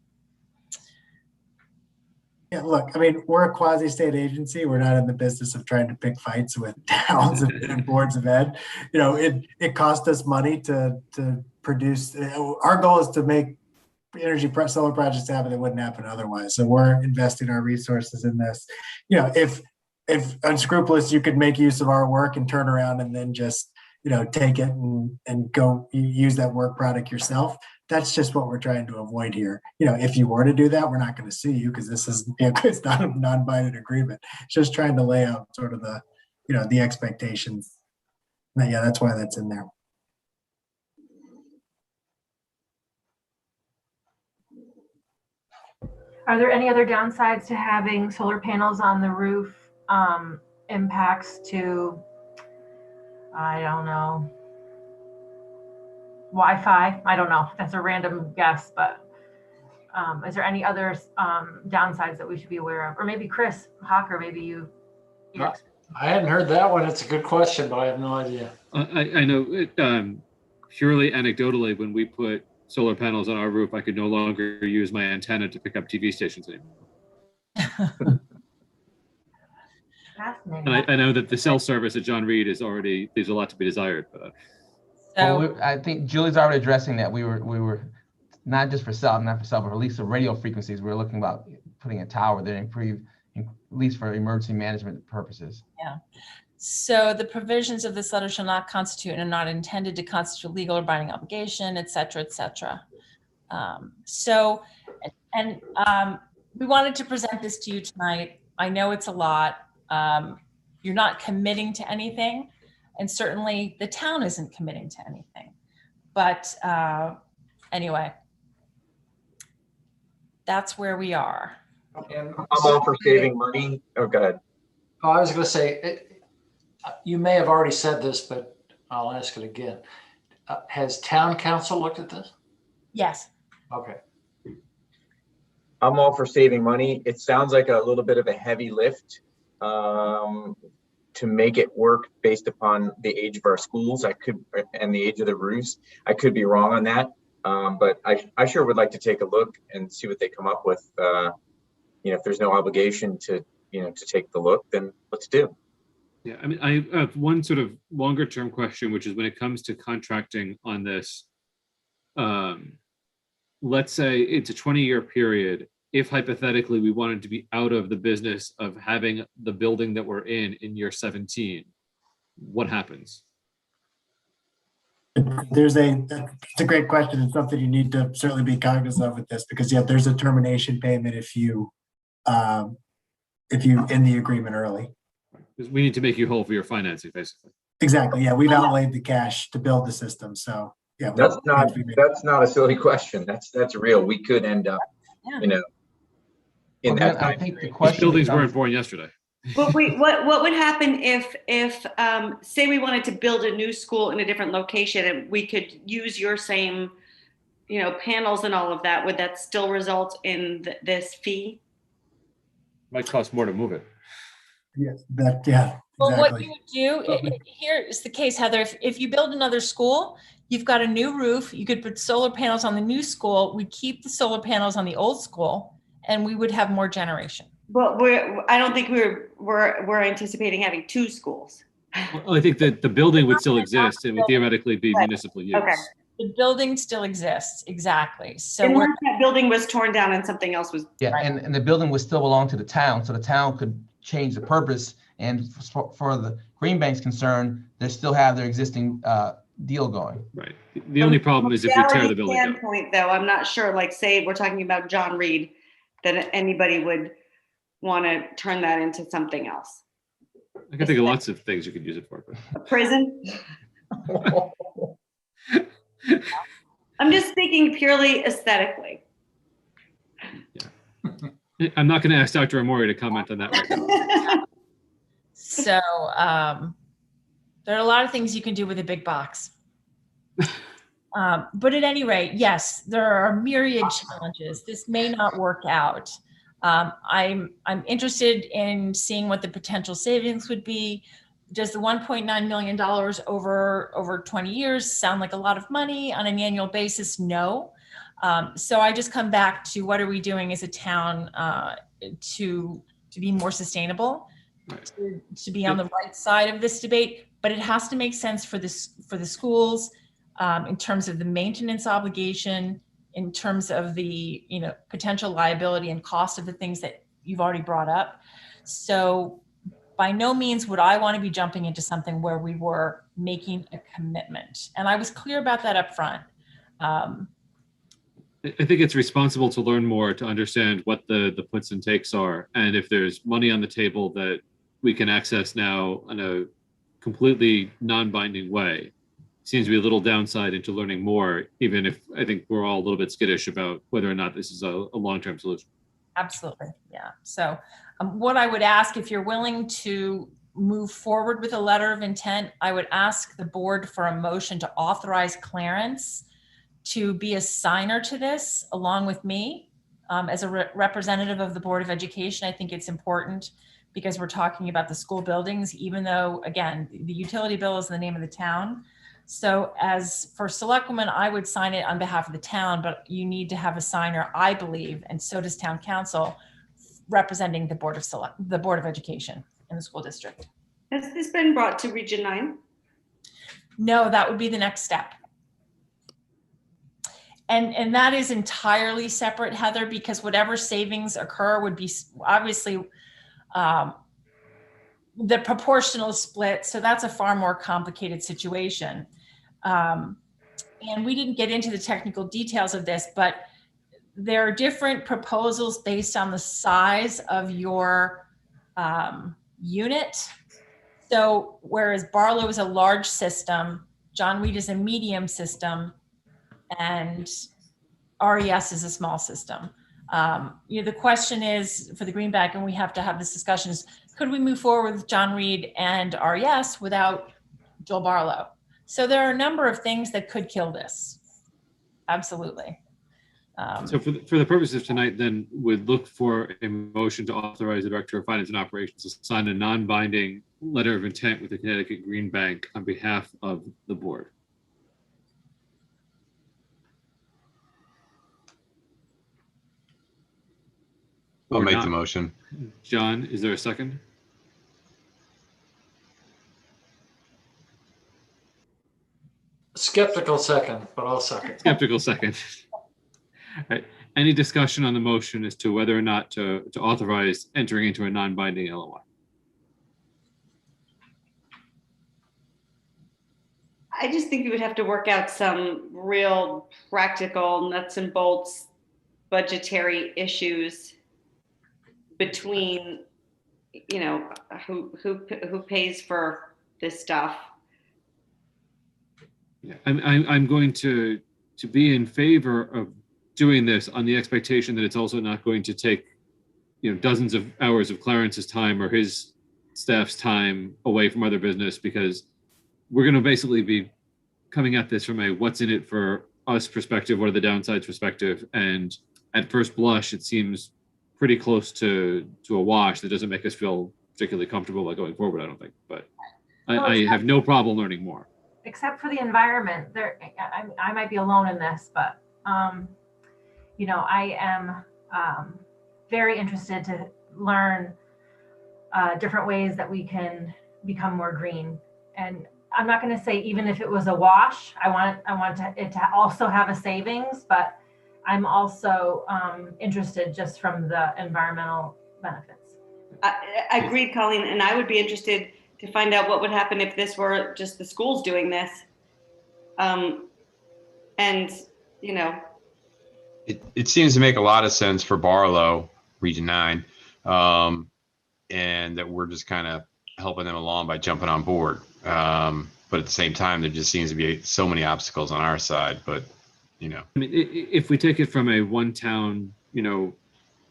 Yeah, look, I mean, we're a quasi-state agency. We're not in the business of trying to pick fights with towns and boards of ed. It cost us money to produce. Our goal is to make solar projects happen that wouldn't happen otherwise. So we're investing our resources in this. If unscrupulous, you could make use of our work and turn around and then just take it and go use that work product yourself. That's just what we're trying to avoid here. If you were to do that, we're not going to sue you because this is it's not a non-binding agreement. It's just trying to lay out sort of the the expectations. But yeah, that's why that's in there. Are there any other downsides to having solar panels on the roof? Impacts to, I don't know, Wi-Fi? I don't know. That's a random guess, but is there any other downsides that we should be aware of? Or maybe Chris Hawker, maybe you. I hadn't heard that one. It's a good question, but I have no idea. I know it, purely anecdotally, when we put solar panels on our roof, I could no longer use my antenna to pick up TV stations anymore. Fascinating. And I know that the cell service at John Reed is already, there's a lot to be desired. But So I think Julie's already addressing that. We were not just for cell, but at least the radio frequencies. We're looking about putting a tower there, at least for emergency management purposes. yeah. So the provisions of this letter shall not constitute and are not intended to constitute legal or binding obligation, et cetera, et cetera. We wanted to present this to you tonight. I know it's a lot. You're not committing to anything, and certainly the town isn't committing to anything. But anyway, that's where we are. And I'm all for saving money. Oh, go ahead. Oh, I was going to say, you may have already said this, but I'll ask it again. Has town council looked at this? Yes. Okay. I'm all for saving money. It sounds like a little bit of a heavy lift to make it work based upon the age of our schools. And the age of the roofs. I could be wrong on that, but I sure would like to take a look and see what they come up with. If there's no obligation to take the look, then let's do. Yeah, I mean, I have one sort of longer term question, which is when it comes to contracting on this, let's say it's a 20-year period. If hypothetically we wanted to be out of the business of having the building that we're in year 17, what happens? It's a great question. It's something you need to certainly be cognizant of with this, because yeah, there's a termination payment if you end the agreement early. Because we need to make you whole for your financing, basically. Exactly. Yeah, we've outlaid the cash to build the system. So yeah, That's not a silly question. That's real. We could end up, in that I time think the period. question These buildings becomes- weren't born yesterday. But wait, what would happen if say we wanted to build a new school in a different location and we could use your same, panels and all of that? Would that still result in this fee? Might cost more to move it. Yes, exactly. Well, what you would do, here is the case, Heather, if you build another school, you've got a new roof, you could put solar panels on the new school, we keep the solar panels on the old school, and we would have more generation. But I don't think we're anticipating having two schools. Well, I think that the building would still exist and would theoretically be municipal use. Okay. The building still exists, exactly. So Unless that building was torn down and something else was. Yeah, and the building would still belong to the town, so the town could change the purpose. And for the Green Bank's concern, they still have their existing deal going. Right. The only problem is if we tear the building down. Standpoint, though, I'm not sure. Like, say we're talking about John Reed, that anybody would want to turn that into something else. I can think of lots of things you could use it for. But... A prison. I'm just speaking purely aesthetically. Yeah. I'm not going to ask Dr. Amori to comment on that right now. So there are a lot of things you can do with a big box. But at any rate, yes, there are myriad challenges. This may not work out. I'm interested in seeing what the potential savings would be. Does the $1.9 million over 20 years sound like a lot of money on an annual basis? No. So I just come back to what are we doing as a town to be more sustainable, to be on the right side of this debate, but it has to make sense for the schools in terms of the maintenance obligation, in terms of the potential liability and cost of the things that you've already brought up. So by no means would I want to be jumping into something where we were making a commitment. And I was clear about that up front. I think it's responsible to learn more, to understand what the puts and takes are. And if there's money on the table that we can access now in a completely non-binding way, seems to be a little downside into learning more, even if I think we're all a little bit skittish about whether or not this is a long-term solution. Absolutely, yeah. So what I would ask, if you're willing to move forward with a letter of intent, I would ask the board for a motion to authorize Clarence to be a signer to this along with me as a representative of the Board of Education. I think it's important because we're talking about the school buildings, even though, again, the utility bill is in the name of the town. So as for selectwoman, I would sign it on behalf of the town, but you need to have a signer, I believe, and so does town council, representing the Board of Education in the school district. Has this been brought to Region 9? No, that would be the next step. And that is entirely separate, Heather, because whatever savings occur would be obviously the proportional split. So that's a far more complicated situation. And we didn't get into the technical details of this, but there are different proposals based on the size of your unit. So whereas Barlow is a large system, John Reed is a medium system, and RES is a small system. The question is for the Green Bank, and we have to have this discussion, is could we move forward with John Reed and RES without Joel Barlow? So there are a number of things that could kill this. Absolutely. So for the purposes of tonight, then would look for a motion to authorize the Director of Finance and Operations to sign a non-binding letter of intent with the Connecticut Green Bank on behalf of the board. I'll make the motion. John, is there a second? Skeptical second, but I'll second. Skeptical second. All right. Any discussion on the motion as to whether or not to authorize entering into a non-binding LOI? I just think we would have to work out some real practical nuts and bolts budgetary issues between, who pays for this stuff. Yeah, I'm going to be in favor of doing this on the expectation that it's also not going to take, dozens of hours of Clarence's time or his staff's time away from other business, because we're going to basically be coming at this from a what's in it for us perspective, what are the downsides perspective, and at first blush, it seems pretty close to a wash that doesn't make us feel particularly comfortable about going forward, I don't think, but I have no problem learning more. Except for the environment, I might be alone in this, but I am very interested to learn different ways that we can become more green. And I'm not going to say even if it was a wash, I want it to also have a savings, but I'm also interested just from the environmental benefits. I agreed, Colleen, and I would be interested to find out what would happen if this were just the schools doing this. It seems to make a lot of sense for Barlow, Region 9, and that we're just kind of helping them along by jumping on board. But at the same time, there just seems to be so many obstacles on our side, but I mean, if we take it from a one town,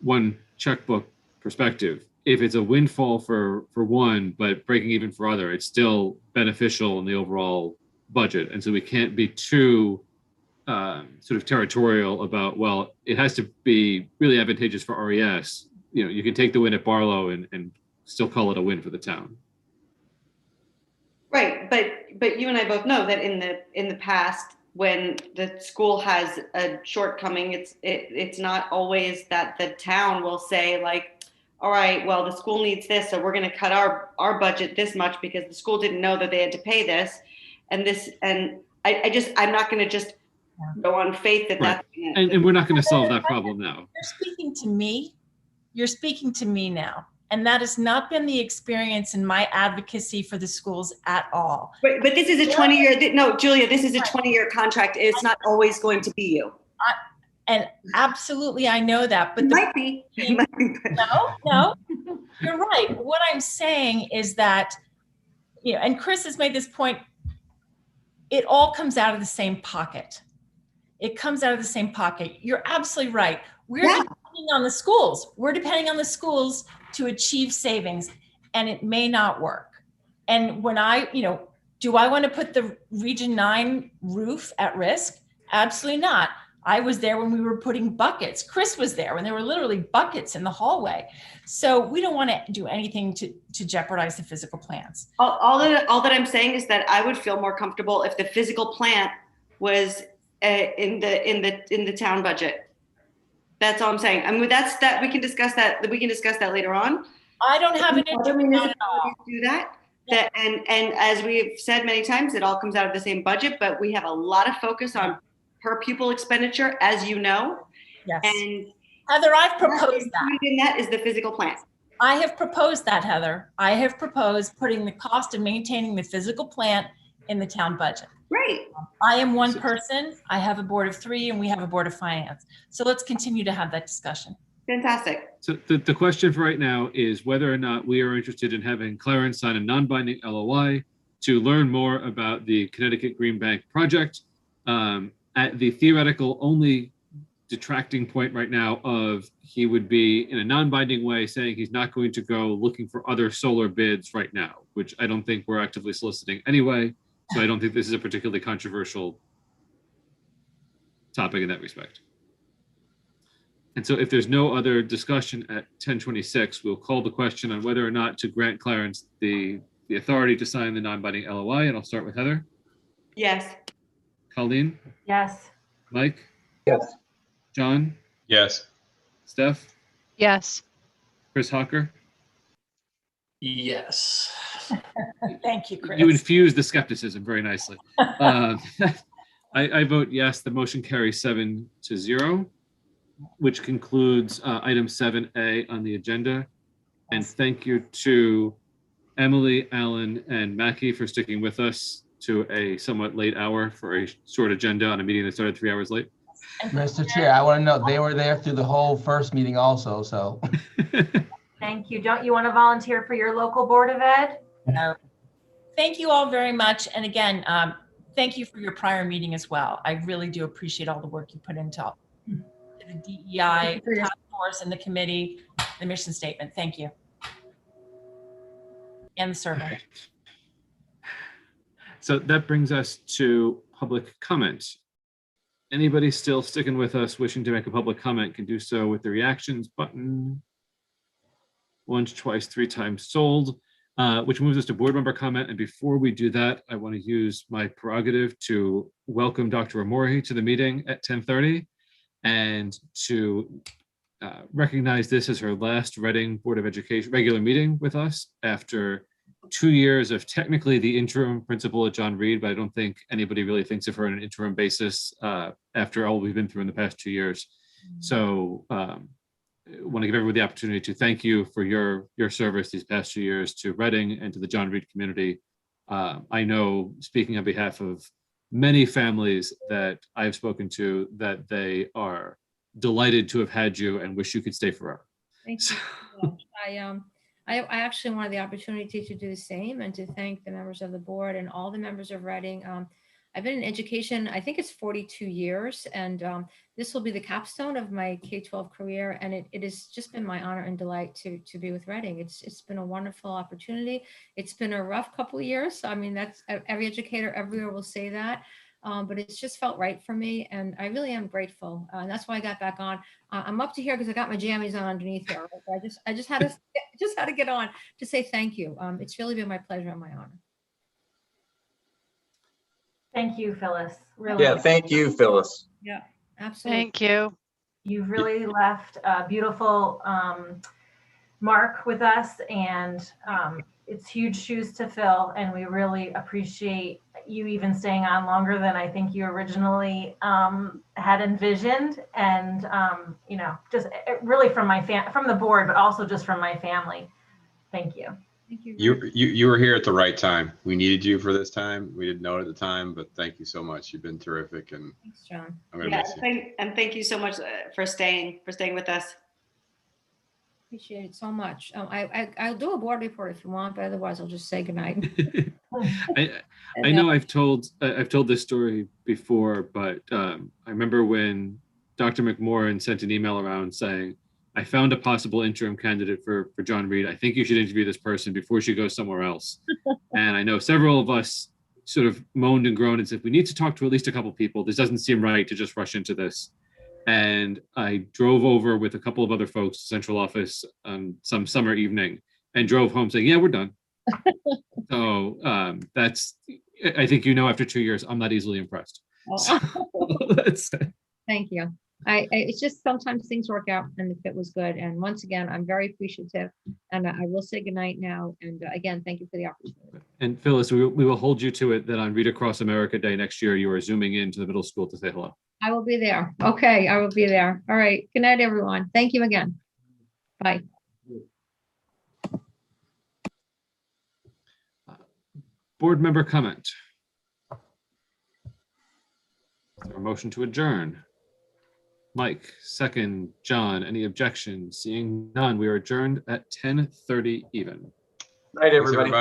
one checkbook perspective, if it's a windfall for one, but breaking even for other, it's still beneficial in the overall budget. And so we can't be too sort of territorial about, well, it has to be really advantageous for RES. You can take the win at Barlow and still call it a win for the town. Right, but you and I both know that in the past, when the school has a shortcoming, it's not always that the town will say like, all right, well, the school needs this, so we're going to cut our budget this much because the school didn't know that they had to pay this, and I'm not going to just go on faith that right. that's and we're not going to solve that problem now. You're speaking to me now. And that has not been the experience in my advocacy for the schools at all. But this is a 20-year, no, Julia, this is a 20-year contract. It's not always going to be you. And absolutely, I know that. But it might be. No, you're right. What I'm saying is that, and Chris has made this point, it all comes out of the same pocket. It comes out of the same pocket. You're absolutely right. We're depending on the schools. We're depending on the schools to achieve savings, and it may not work. And when do I want to put the Region 9 roof at risk? Absolutely not. I was there when we were putting buckets. Chris was there when there were literally buckets in the hallway. So we don't want to do anything to jeopardize the physical plants. All that I'm saying is that I would feel more comfortable if the physical plant was in the town budget. That's all I'm saying. I mean, that we can discuss that. We can discuss that later on. I don't have an interest do that. That and as we've said many times, it all comes out of the same budget. But we have a lot of focus on per pupil expenditure, as you know. Yes. And Heather, I've proposed that. And that is the physical plant. I have proposed that, Heather. I have proposed putting the cost of maintaining the physical plant in the town budget. Right. I am one person. I have a board of 3 and we have a board of finance. So let's continue to have that discussion. Fantastic. So the question for right now is whether or not we are interested in having Clarence sign a non-binding LOI to learn more about the Connecticut Green Bank project. At the theoretical only detracting point right now of he would be in a non-binding way saying he's not going to go looking for other solar bids right now, which I don't think we're actively soliciting anyway. So I don't think this is a particularly controversial topic in that respect. And so if there's no other discussion at 10:26, we'll call the question on whether or not to grant Clarence the authority to sign the non-binding LOI. And I'll start with Heather. Yes. Colleen, Yes. Mike, Yes. John, Yes. Steph, Yes. Chris Hawker. Yes. Thank you, Chris. You infuse the skepticism very nicely. I vote yes. The motion carries 7-0, which concludes item 7A on the agenda. And thank you to Emily, Alan, and Mackie for sticking with us to a somewhat late hour for a short agenda on a meeting that started 3 hours late. Mr. Chair, I want to know, they were there through the whole first meeting also, so. Thank you. Don't you want to volunteer for your local Board of Ed? No. Thank you all very much. And again, thank you for your prior meeting as well. I really do appreciate all the work you put into the DEI task force and the committee, the mission statement. Thank you. And the survey. Okay. So that brings us to public comment. Anybody still sticking with us wishing to make a public comment can do so with the reactions button. Once, twice, 3 times sold, which moves us to board member comment. And before we do that, I want to use my prerogative to welcome Dr. Amori to the meeting at 10:30 and to recognize this as her last Reading Board of Education regular meeting with us after 2 years of technically the interim principal at John Reed, but I don't think anybody really thinks of her on an interim basis after all we've been through in the past 2 years. So I want to give everyone the opportunity to thank you for your service these past 2 years to Reading and to the John Reed community. I know, speaking on behalf of many families that I've spoken to, that they are delighted to have had you and wish you could stay forever. Thank you so much. I actually wanted the opportunity to do the same and to thank the members of the board and all the members of Reading. I've been in education, I think it's 42 years, and this will be the capstone of my K-12 career. And it has just been my honor and delight to be with Reading. It's been a wonderful opportunity. It's been a rough couple of years. I mean, that's every educator everywhere will say that. But it's just felt right for me, and I really am grateful. And that's why I got back on. I'm up to here because I got my jammies on underneath here. I just had to get on to say thank you. It's really been my pleasure and my honor. Thank you, Phyllis. Really. Yeah, thank you, Phyllis. Yeah, absolutely. Thank you. You've really left a beautiful mark with us, and it's huge shoes to fill, and we really appreciate you even staying on longer than I think you originally had envisioned. And you know, just really from the board, but also just from my family. Thank you. Thank you. You were here at the right time. We needed you for this time. We didn't know it at the time, but thank you so much. You've been terrific, and Thanks, John. I'm gonna miss you. And thank you so much for staying with us. Appreciate it so much. I'll do a board report if you want, but otherwise I'll just say goodnight. I know I've told this story before, but I remember when Dr. McMorran sent an email around saying, I found a possible interim candidate for John Reed. I think you should interview this person before she goes somewhere else. And I know several of us sort of moaned and groaned and said, we need to talk to at least a couple people. This doesn't seem right to just rush into this. And I drove over with a couple of other folks to central office on some summer evening and drove home saying, yeah, we're done. So that's, I think, you know, after 2 years, I'm not easily impressed. So, Thank you. It's just sometimes things work out and the fit was good. And once again, I'm very appreciative, and I will say goodnight now. And again, thank you for the opportunity. And Phyllis, we will hold you to it that on Read Across America Day next year, you are zooming into the middle school to say hello. I will be there. Okay, I will be there. All right. Good night, everyone. Thank you again. Bye. Board member comment. Is there a motion to adjourn? Mike, second. John, any objections? Seeing none, we are adjourned at 10:30 even. Night, everybody.